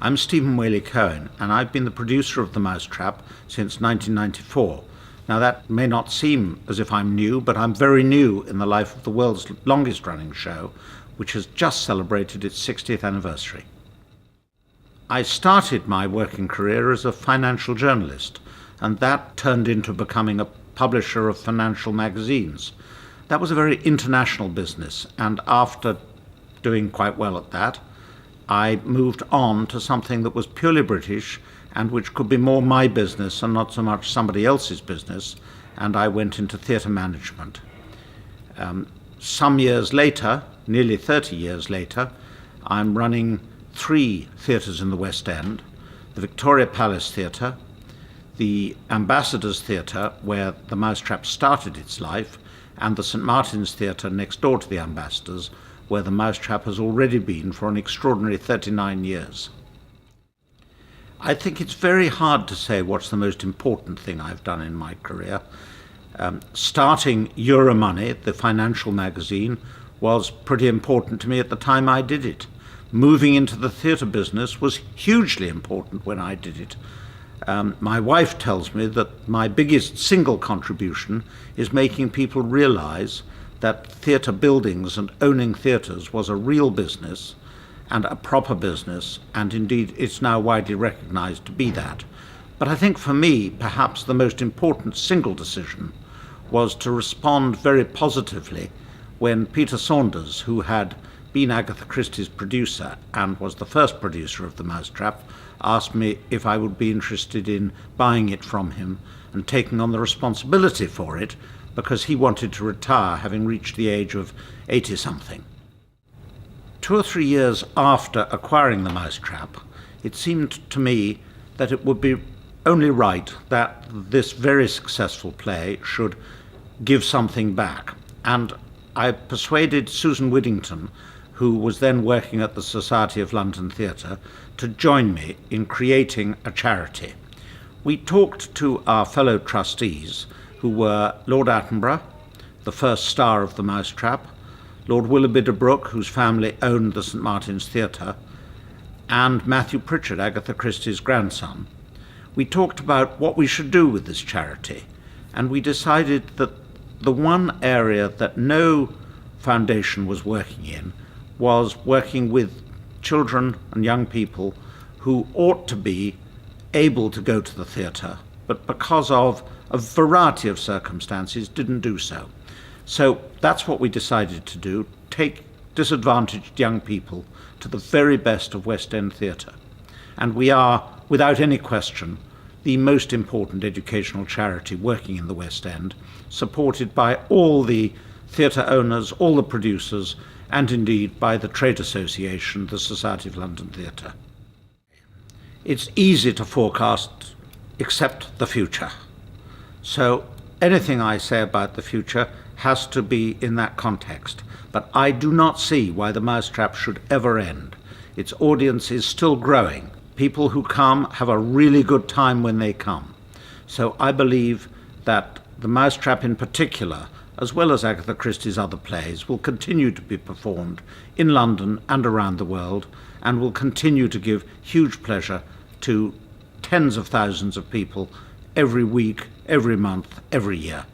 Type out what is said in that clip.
I'm Stephen Waley-Cohen, and I've been the producer of The Mousetrap since 1994. Now, that may not seem as if I'm new, but I'm very new in the life of the world's longest-running show, which has just celebrated its 60th anniversary. I started my working career as a financial journalist, and that turned into becoming a publisher of financial magazines. That was a very international business, and after doing quite well at that, I moved on to something that was purely British and which could be more my business and not so much somebody else's business, and I went into theatre management. Some years later, nearly 30 years later, I'm running 3 theatres in the West End: the Victoria Palace Theatre, the Ambassadors Theatre, where The Mousetrap started its life, and the St Martin's Theatre next door to the Ambassadors, where The Mousetrap has already been for an extraordinary 39 years. I think it's very hard to say what's the most important thing I've done in my career. Starting Euromoney, the financial magazine, was pretty important to me at the time I did it. Moving into the theatre business was hugely important when I did it. My wife tells me that my biggest single contribution is making people realize that theatre buildings and owning theatres was a real business and a proper business, and indeed it's now widely recognized to be that. But I think for me, perhaps the most important single decision was to respond very positively when Peter Saunders, who had been Agatha Christie's producer and was the first producer of The Mousetrap, asked me if I would be interested in buying it from him and taking on the responsibility for it, because he wanted to retire, having reached the age of 80-something. 2 or 3 years after acquiring The Mousetrap, it seemed to me that it would be only right that this very successful play should give something back. And I persuaded Susan Widdington, who was then working at the Society of London Theatre, to join me in creating a charity. We talked to our fellow trustees, who were Lord Attenborough, the first star of The Mousetrap, Lord Willoughby de Brooke, whose family owned the St Martin's Theatre, and Matthew Pritchard, Agatha Christie's grandson. We talked about what we should do with this charity, and we decided that the one area that no foundation was working in was working with children and young people who ought to be able to go to the theatre, but because of a variety of circumstances didn't do so. So that's what we decided to do: take disadvantaged young people to the very best of West End theatre. And we are, without any question, the most important educational charity working in the West End, supported by all the theatre owners, all the producers, and indeed by the trade association, the Society of London Theatre. It's easy to forecast except the future. So anything I say about the future has to be in that context. But I do not see why The Mousetrap should ever end. Its audience is still growing. People who come have a really good time when they come. So I believe that The Mousetrap in particular, as well as Agatha Christie's other plays, will continue to be performed in London and around the world, and will continue to give huge pleasure to tens of thousands of people every week, every month, every year.